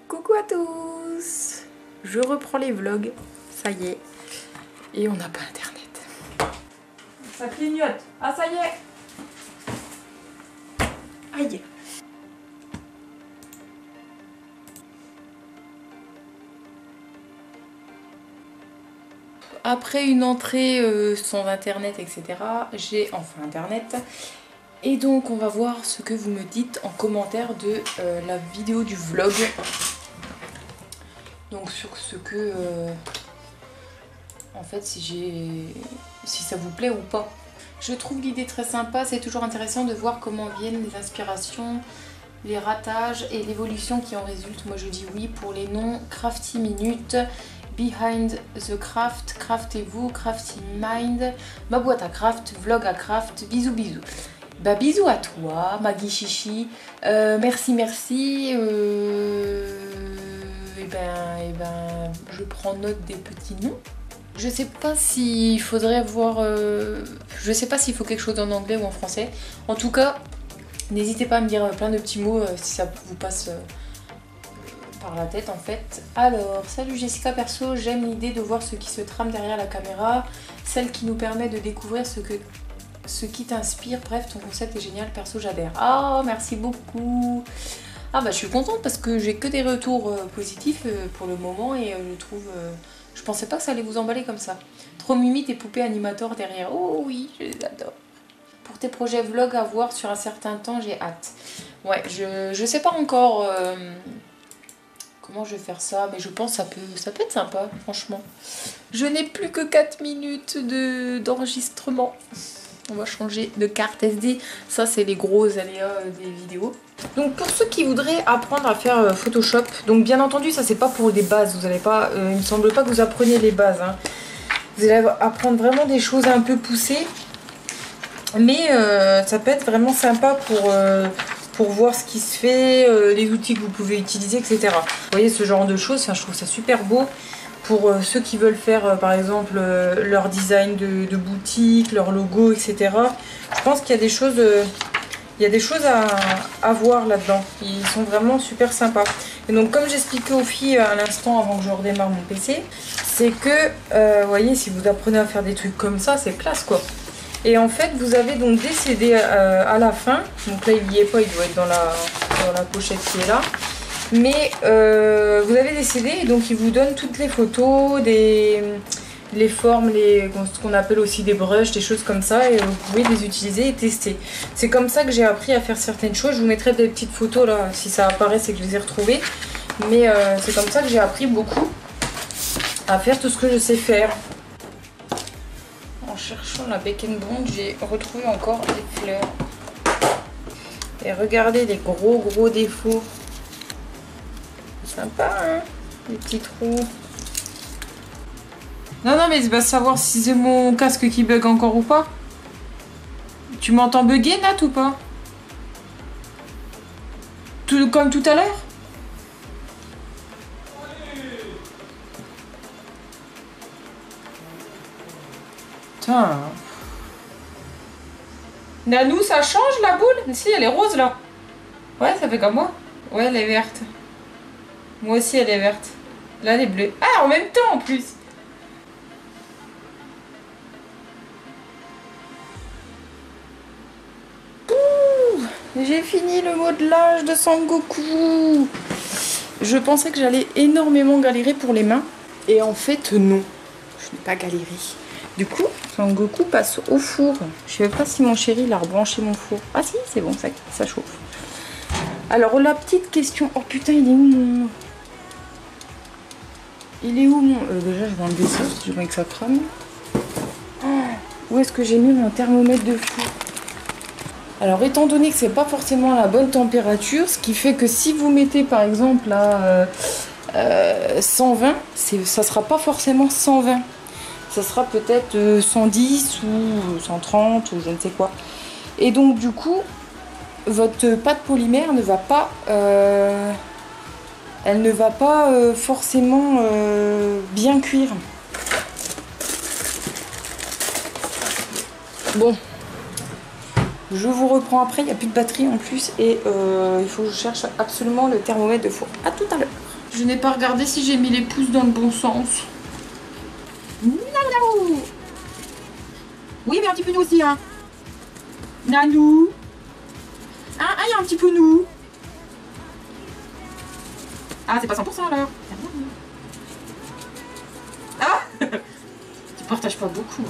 Coucou à tous. Je reprends les vlogs, ça y est. Et on n'a pas internet. Ça clignote. Ah ça y est. Aïe. Après une entrée sans internet, etc., j'ai enfin internet. Et donc on va voir ce que vous me dites en commentaire de la vidéo du vlog. Donc sur ce que... en fait si ça vous plaît ou pas. Je trouve l'idée très sympa, c'est toujours intéressant de voir comment viennent les inspirations, les ratages et l'évolution qui en résulte. Moi je dis oui pour les noms. Crafty Minute, Behind the Craft, Craftez-vous, Crafty Mind, ma boîte à craft, vlog à craft, bisous bisous. Bah bisous à toi Maggie Chichi, merci merci, et ben je prends note des petits noms. Je sais pas s'il faudrait voir, je sais pas s'il faut quelque chose en anglais ou en français. En tout cas, n'hésitez pas à me dire plein de petits mots si ça vous passe par la tête en fait. Alors, salut Jessica, perso, j'aime l'idée de voir ce qui se trame derrière la caméra, celle qui nous permet de découvrir ce qui t'inspire. Bref, ton concept est génial, perso, j'adhère. Ah, merci beaucoup. Ah bah je suis contente parce que j'ai que des retours positifs pour le moment et je trouve... je pensais pas que ça allait vous emballer comme ça. Trop mimi tes poupées animateurs derrière. Oh oui, je les adore. Pour tes projets vlog à voir sur un certain temps, j'ai hâte. Ouais, je sais pas encore comment je vais faire ça, mais je pense que ça peut être sympa, franchement. Je n'ai plus que 4 minutes d'enregistrement. On va changer de carte SD. Ça, c'est les gros aléas des vidéos. Donc, pour ceux qui voudraient apprendre à faire Photoshop, donc bien entendu, ça, c'est pas pour des bases. Vous allez pas, il me semble pas que vous appreniez les bases. Hein. Vous allez apprendre vraiment des choses un peu poussées. Mais ça peut être vraiment sympa pour voir ce qui se fait, les outils que vous pouvez utiliser, etc. Vous voyez, ce genre de choses, enfin, je trouve ça super beau. Pour ceux qui veulent faire par exemple leur design de boutique, leur logo, etc. Je pense qu'il y a des choses, à voir là-dedans. Ils sont vraiment super sympas. Et donc comme j'expliquais aux filles à l'instant avant que je redémarre mon PC, c'est que, vous voyez, si vous apprenez à faire des trucs comme ça, c'est classe quoi. Et en fait, vous avez donc des CD à la fin. Donc là, il n'y est pas, il doit être dans la pochette qui est là. Mais vous avez des CD et donc ils vous donnent toutes les photos, les formes, ce qu'on appelle aussi des brushes, des choses comme ça, et vous pouvez les utiliser et tester. C'est comme ça que j'ai appris à faire certaines choses. Je vous mettrai des petites photos là, si ça apparaît, c'est que je les ai retrouvées. Mais c'est comme ça que j'ai appris beaucoup à faire tout ce que je sais faire. En cherchant la Bec & Bond, j'ai retrouvé encore des fleurs. Et regardez les gros défauts. Sympa, hein, les petits trous. Non, mais c'est pas savoir si c'est mon casque qui bug encore ou pas. Tu m'entends bugger, Nat, ou pas? Comme tout à l'heure? Putain. Nanou, ça change la boule? Si, elle est rose là. Ouais, ça fait comme moi. Ouais, elle est verte. Moi aussi, elle est verte. Là, elle est bleue. Ah, en même temps, en plus. J'ai fini le modelage de Sangoku. Je pensais que j'allais énormément galérer pour les mains. Et en fait, non. Je n'ai pas galéré. Du coup, Sangoku passe au four. Je sais pas si mon chéri il a rebranché mon four. Ah si, c'est bon, ça chauffe. Alors, la petite question. Oh putain, il est où mon... Il est où mon... déjà, je vais enlever ça, je veux que ça crame. Oh, où est-ce que j'ai mis mon thermomètre de four? Alors, étant donné que c'est pas forcément la bonne température, ce qui fait que si vous mettez, par exemple, là, 120, ça sera pas forcément 120. Ça sera peut-être 110 ou 130 ou je ne sais quoi. Et donc, du coup, votre pâte polymère ne va pas... elle ne va pas forcément bien cuire. Bon, je vous reprends après, il n'y a plus de batterie en plus et il faut que je cherche absolument le thermomètre de four. À tout à l'heure. Je n'ai pas regardé si j'ai mis les pouces dans le bon sens. Nanou. Oui, mais un petit peu nous aussi, hein. Nanou. Ah, il y a un petit peu nous. Ah, c'est pas 100% alors. Ah. Tu partages pas beaucoup.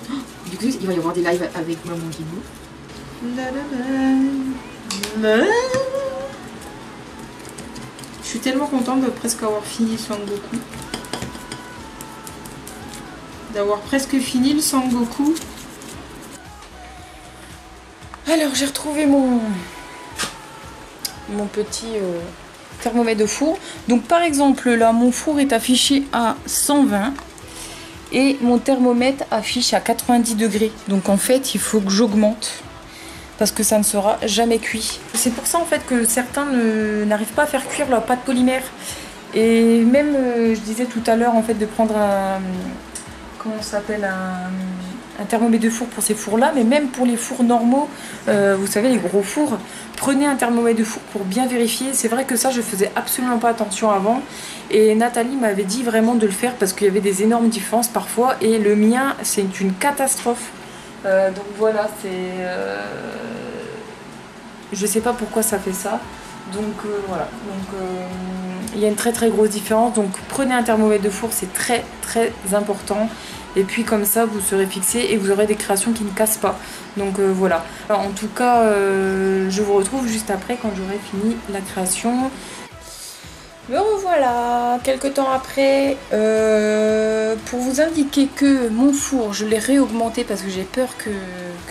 Hein. Du coup, il va y avoir des lives avec maman Guigou. Je suis tellement contente de presque avoir fini Sangoku. D'avoir presque fini le Sangoku. Alors j'ai retrouvé mon petit thermomètre de four. Donc par exemple là mon four est affiché à 120 et mon thermomètre affiche à 90 degrés. Donc en fait il faut que j'augmente parce que ça ne sera jamais cuit. C'est pour ça en fait que certains n'arrivent pas à faire cuire leur pâte polymère. Et même je disais tout à l'heure en fait de prendre un... comment ça s'appelle, un thermomètre de four pour ces fours là, mais même pour les fours normaux, vous savez les gros fours, prenez un thermomètre de four pour bien vérifier. C'est vrai que ça je faisais absolument pas attention avant et Nathalie m'avait dit vraiment de le faire parce qu'il y avait des énormes différences parfois et le mien c'est une catastrophe. Donc voilà, c'est je sais pas pourquoi ça fait ça. Donc voilà, donc il y a une très très grosse différence. Donc prenez un thermomètre de four, c'est très très important. Et puis comme ça vous serez fixé et vous aurez des créations qui ne cassent pas. Donc voilà. Alors, en tout cas, je vous retrouve juste après quand j'aurai fini la création. Me revoilà quelques temps après pour vous indiquer que mon four je l'ai réaugmenté parce que j'ai peur que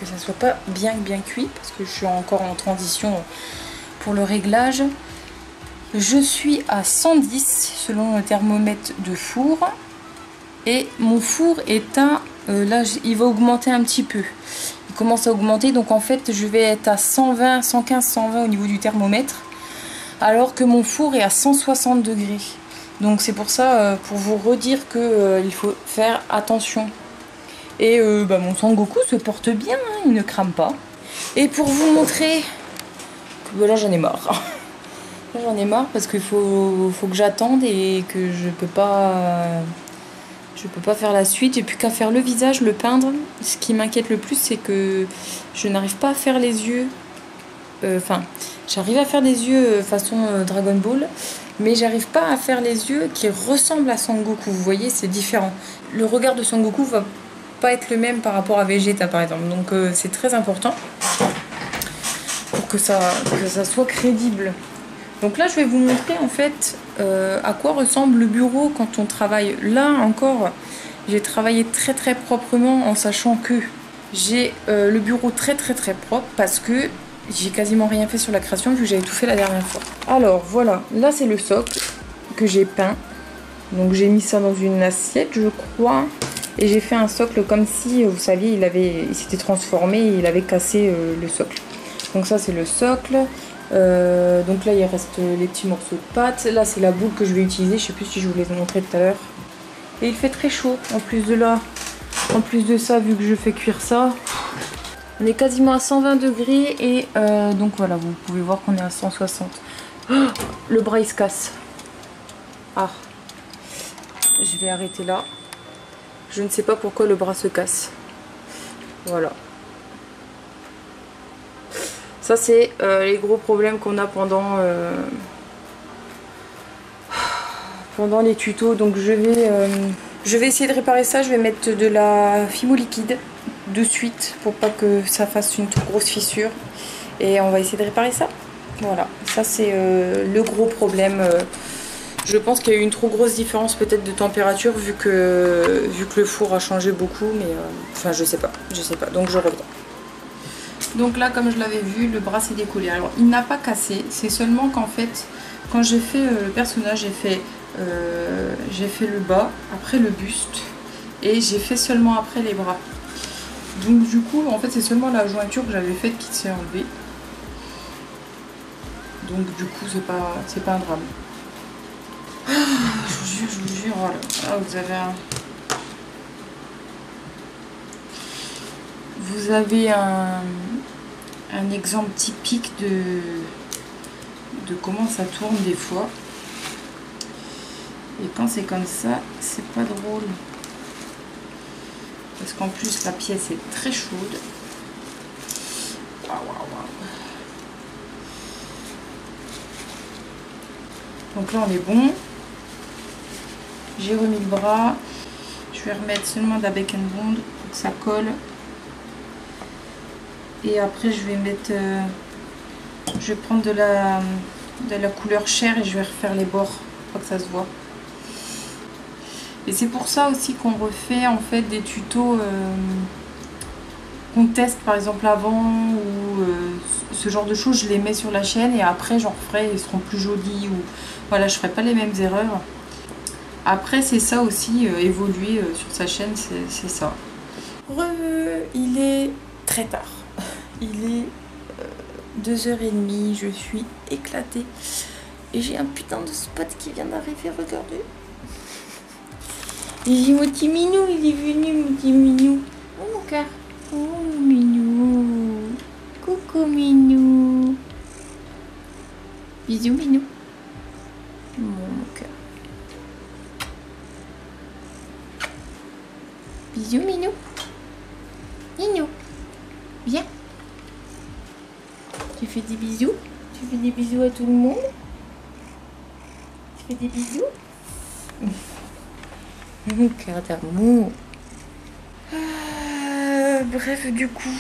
ça soit pas bien cuit parce que je suis encore en transition pour le réglage. Je suis à 110 selon le thermomètre de four et mon four est à là il va augmenter un petit peu, il commence à augmenter, donc en fait je vais être à 120, 115, 120 au niveau du thermomètre alors que mon four est à 160 degrés. Donc c'est pour ça, pour vous redire que il faut faire attention. Et mon Sangoku se porte bien, hein, il ne crame pas. Et pour vous montrer que là j'en ai marre. Là j'en ai marre parce qu'il faut que j'attende et que je peux pas faire la suite. J'ai plus qu'à faire le visage, le peindre. Ce qui m'inquiète le plus c'est que je n'arrive pas à faire les yeux. Enfin, j'arrive à faire des yeux façon Dragon Ball, mais j'arrive pas à faire les yeux qui ressemblent à Sangoku. Vous voyez, c'est différent. Le regard de Sangoku va pas être le même par rapport à Vegeta par exemple. Donc c'est très important pour que ça soit crédible. Donc là, je vais vous montrer en fait à quoi ressemble le bureau quand on travaille. Là encore, j'ai travaillé très très proprement en sachant que j'ai le bureau très propre parce que j'ai quasiment rien fait sur la création vu que j'avais tout fait la dernière fois. Alors voilà, là c'est le socle que j'ai peint. Donc j'ai mis ça dans une assiette je crois. Et j'ai fait un socle comme si, vous saviez, il s'était transformé et il avait cassé le socle. Donc ça c'est le socle. Donc là il reste les petits morceaux de pâte. Là c'est la boule que je vais utiliser. Je sais plus si je vous les ai montré tout à l'heure. Et il fait très chaud en plus de ça vu que je fais cuire ça. On est quasiment à 120 degrés et donc voilà, vous pouvez voir qu'on est à 160. Oh, le bras il se casse. Ah, je vais arrêter là. Je ne sais pas pourquoi le bras se casse. Voilà. Ça c'est les gros problèmes qu'on a pendant les tutos. Donc je vais essayer de réparer ça. Je vais mettre de la Fimo liquide de suite pour pas que ça fasse une trop grosse fissure. Et on va essayer de réparer ça. Voilà. Ça c'est le gros problème. Je pense qu'il y a eu une trop grosse différence peut-être de température vu que le four a changé beaucoup. Mais enfin je sais pas. Donc je reviens. Donc là, comme je l'avais vu, le bras s'est décollé. Alors, il n'a pas cassé. C'est seulement qu'en fait, quand j'ai fait le personnage, j'ai fait le bas, après le buste, et j'ai fait seulement après les bras. Donc du coup, en fait, c'est seulement la jointure que j'avais faite qui s'est enlevée. Donc du coup, c'est pas un drame. Ah, je vous jure, voilà. Ah, vous avez un exemple typique de comment ça tourne des fois. Et quand c'est comme ça, c'est pas drôle. Parce qu'en plus, la pièce est très chaude. Waouh, waouh, waouh. Donc là, on est bon. J'ai remis le bras. Je vais remettre seulement de la Bake and Bond pour que ça colle. Et après, je vais mettre... je vais prendre de la couleur chair et je vais refaire les bords pour que ça se voit. Et c'est pour ça aussi qu'on refait en fait des tutos qu'on teste par exemple avant ou ce genre de choses. Je les mets sur la chaîne et après j'en referai, ils seront plus jolis ou voilà, je ferai pas les mêmes erreurs. Après c'est ça aussi, évoluer sur sa chaîne, c'est ça. Il est très tard. Il est 2h30, je suis éclatée. Et j'ai un putain de spot qui vient d'arriver, regardez. Et j'ai mon petit minou, il est venu, mon petit minou. Oh mon cœur. Oh minou. Coucou minou. Bisous minou. Oh, mon cœur. Bisous minou. Minou. Viens. Tu fais des bisous? Tu fais des bisous à tout le monde? Tu fais des bisous? Mon cœur d'amour. Bref, du coup,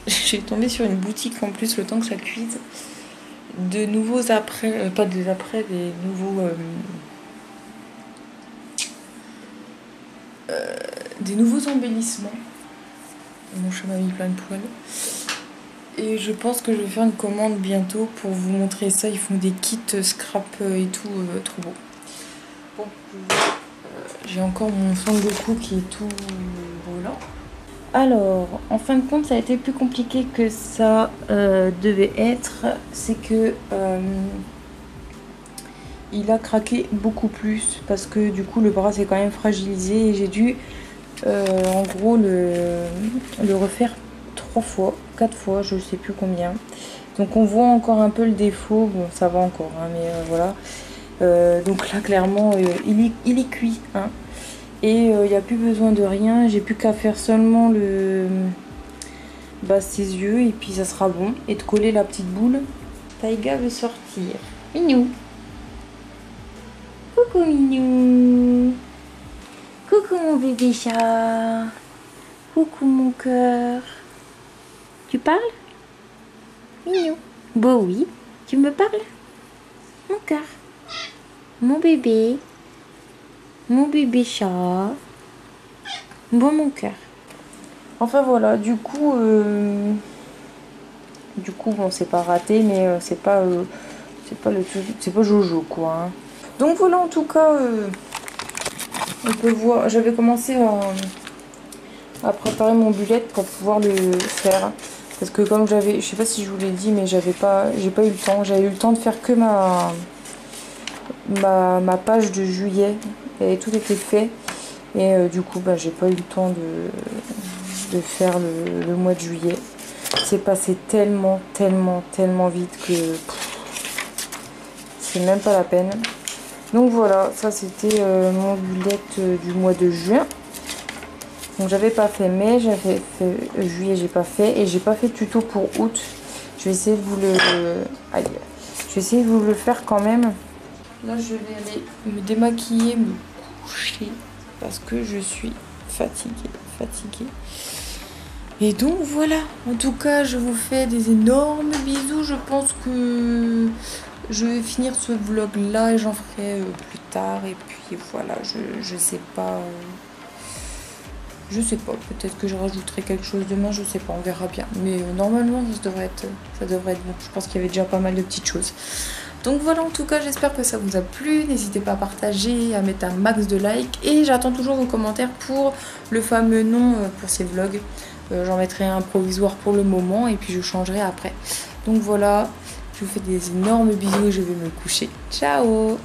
j'ai tombé sur une boutique en plus le temps que ça cuise. De nouveaux après, pas des après, des nouveaux embellissements. Mon chat m'a mis plein de poils. Et je pense que je vais faire une commande bientôt pour vous montrer ça. Ils font des kits scrap et tout, trop beau. Bon, j'ai encore mon Sangoku qui est tout brûlant. Alors, en fin de compte, ça a été plus compliqué que ça devait être. C'est que il a craqué beaucoup plus parce que du coup le bras s'est quand même fragilisé et j'ai dû en gros le refaire 3 fois, 4 fois, je sais plus combien. Donc on voit encore un peu le défaut, bon ça va encore, hein, mais voilà. Donc là clairement il est cuit, hein. Et il n'y a plus besoin de rien, j'ai plus qu'à faire seulement ses yeux et puis ça sera bon. Et de coller la petite boule. Taiga veut sortir. Minou. Coucou Minou. Coucou mon bébé chat. Coucou mon cœur. Tu parles? Minou. Bon oui, tu me parles? Mon cœur. Mon bébé. Mon bébé chat. Bon mon cœur. Enfin voilà, du coup bon c'est pas raté, mais c'est pas Jojo quoi, hein. Donc voilà, en tout cas on peut voir, j'avais commencé à préparer mon bullet pour pouvoir le faire. Parce que comme je sais pas si je vous l'ai dit, mais j'ai pas eu le temps. J'avais eu le temps de faire que ma page de juillet. Et tout était fait. Et du coup, j'ai pas eu le temps de faire le mois de juillet. C'est passé tellement vite que c'est même pas la peine. Donc voilà, ça c'était mon bullet du mois de juin. Donc j'avais pas fait mai, j'avais fait juillet, j'ai pas fait, et j'ai pas fait de tuto pour août. Je vais essayer de vous le faire quand même. Là je vais aller me démaquiller, me coucher parce que je suis fatiguée. Et donc voilà, en tout cas je vous fais des énormes bisous. Je pense que je vais finir ce vlog là et j'en ferai plus tard. Et puis voilà, je sais pas. Je sais pas, peut-être que je rajouterai quelque chose demain, je sais pas, on verra bien. Mais normalement, ça devrait être bon. Je pense qu'il y avait déjà pas mal de petites choses. Donc voilà, en tout cas, j'espère que ça vous a plu. N'hésitez pas à partager, à mettre un max de likes. Et j'attends toujours vos commentaires pour le fameux nom pour ces vlogs. J'en mettrai un provisoire pour le moment et puis je changerai après. Donc voilà, je vous fais des énormes bisous et je vais me coucher. Ciao!